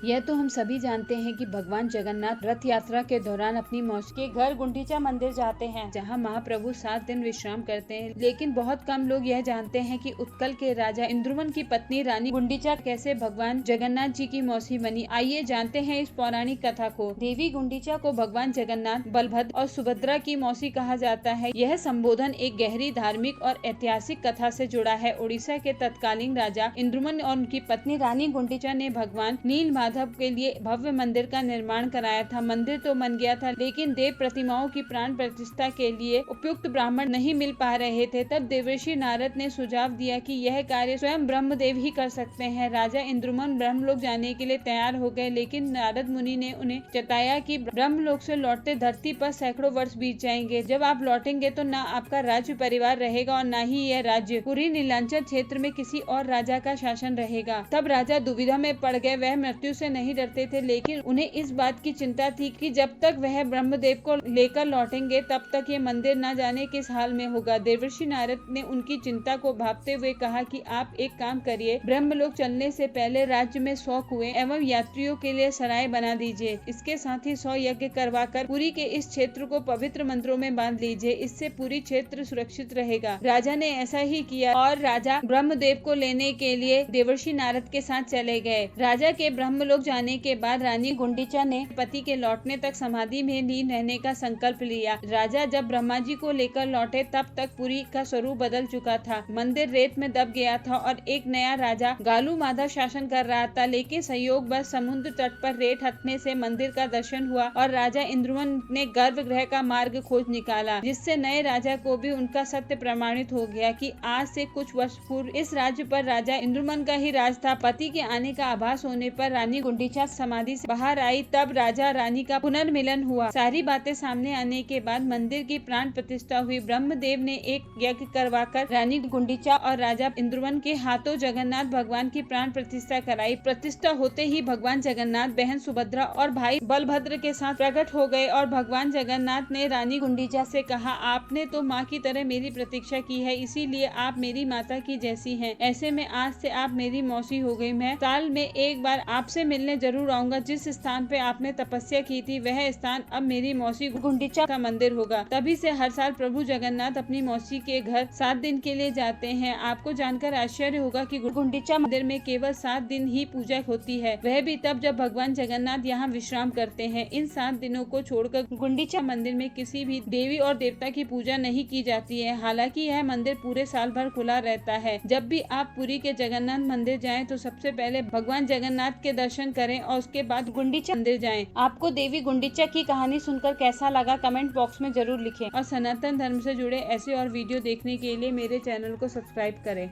यह तो हम सभी जानते हैं कि भगवान जगन्नाथ रथ यात्रा के दौरान अपनी मौसी के घर गुंडीचा मंदिर जाते हैं, जहां महाप्रभु 7 दिन विश्राम करते हैं। लेकिन बहुत कम लोग यह जानते हैं कि उत्कल के राजा इंद्रुमन की पत्नी रानी गुंडीचा कैसे भगवान जगन्नाथ जी की मौसी बनी। आइए जानते हैं इस पौराणिक कथा को। देवी गुंडीचा को भगवान जगन्नाथ, बलभद्र और सुभद्रा की मौसी कहा जाता है। यह संबोधन एक गहरी धार्मिक और ऐतिहासिक कथा से जुड़ा है। उड़ीसा के तत्कालीन राजा इंद्रुमन और उनकी पत्नी रानी गुंडीचा ने भगवान नील माधव के लिए भव्य मंदिर का निर्माण कराया था। मंदिर तो बन गया था, लेकिन देव प्रतिमाओं की प्राण प्रतिष्ठा के लिए उपयुक्त ब्राह्मण नहीं मिल पा रहे थे। तब देवर्षि नारद ने सुझाव दिया कि यह कार्य स्वयं ब्रह्मदेव ही कर सकते हैं। राजा इंद्रुमन ब्रह्मलोक जाने के लिए तैयार हो गए, लेकिन नारद मुनि ने उन्हें जताया कि ब्रह्मलोक से लौटते धरती पर सैकड़ों वर्ष बीत जाएंगे। जब आप लौटेंगे तो न आपका राज्य परिवार रहेगा और न ही यह राज्य पूरी नीलांचल क्षेत्र में किसी और राजा का शासन रहेगा। तब राजा दुविधा में पड़ गए। वह मृत्यु से नहीं डरते थे, लेकिन उन्हें इस बात की चिंता थी कि जब तक वह ब्रह्मदेव को लेकर लौटेंगे तब तक ये मंदिर न जाने किस हाल में होगा। देवर्षि नारद ने उनकी चिंता को भांपते हुए कहा कि आप एक काम करिए, ब्रह्मलोक चलने से पहले राज्य में 100 कुएं एवं यात्रियों के लिए सराय बना दीजिए। इसके साथ ही 100 यज्ञ करवाकर पुरी के इस क्षेत्र को पवित्र मंत्रों में बांध लीजिए। इससे पूरी क्षेत्र सुरक्षित रहेगा। राजा ने ऐसा ही किया और राजा ब्रह्मदेव को लेने के लिए देवर्षि नारद के साथ चले गए। राजा के ब्रह्मलोक जाने के बाद रानी गुंडीचा ने पति के लौटने तक समाधि में लीन रहने का संकल्प लिया। राजा जब ब्रह्मा जी को लेकर लौटे तब तक पुरी का स्वरूप बदल चुका था। मंदिर रेत में दब गया था और एक नया राजा गालू माधव शासन कर रहा था। लेकिन संयोग बस समुद्र तट पर रेत हटने से मंदिर का दर्शन हुआ और राजा इंद्रुमन ने गर्भगृह का मार्ग खोज निकाला, जिससे नए राजा को भी उनका सत्य प्रमाणित हो गया कि आज से कुछ वर्ष पूर्व इस राज्य पर राजा इंद्रुमन का ही राज था। पति के आने का आभास होने पर रानी गुंडीचा समाधि से बाहर आई। तब राजा रानी का पुनर्मिलन हुआ। सारी बातें सामने आने के बाद मंदिर की प्राण प्रतिष्ठा हुई। ब्रह्मदेव ने एक यज्ञ करवाकर रानी गुंडीचा और राजा इंद्रुमन के हाथों जगन्नाथ भगवान की प्राण प्रतिष्ठा कराई। प्रतिष्ठा होते ही भगवान जगन्नाथ बहन सुभद्रा और भाई बलभद्र के साथ प्रकट हो गए और भगवान जगन्नाथ ने रानी गुंडीचा से कहा, आपने तो माँ की तरह मेरी प्रतीक्षा की है, इसीलिए आप मेरी माता की जैसी हैं। ऐसे में आज से आप मेरी मौसी हो गई। मैं साल में एक बार आपसे मिलने जरूर आऊंगा। जिस स्थान पे आपने तपस्या की थी वह स्थान अब मेरी मौसी गुंडीचा का मंदिर होगा। तभी से हर साल प्रभु जगन्नाथ अपनी मौसी के घर 7 दिन के लिए जाते हैं। आपको जानकर आश्चर्य होगा कि गुंडीचा मंदिर में केवल 7 दिन ही पूजा होती है, वह भी तब जब भगवान जगन्नाथ यहाँ विश्राम करते हैं। इन 7 दिनों को छोड़कर गुंडीचा मंदिर में किसी भी देवी और देवता की पूजा नहीं की जाती है। हालांकि यह मंदिर पूरे साल भर खुला रहता है। जब भी आप पुरी के जगन्नाथ मंदिर जाएं तो सबसे पहले भगवान जगन्नाथ के दर्शन करें और उसके बाद गुंडीचा मंदिर जाएं। आपको देवी गुंडीचा की कहानी सुनकर कैसा लगा कमेंट बॉक्स में जरूर लिखें और सनातन धर्म से जुड़े ऐसे और वीडियो देखने के लिए मेरे चैनल को सब्सक्राइब करें।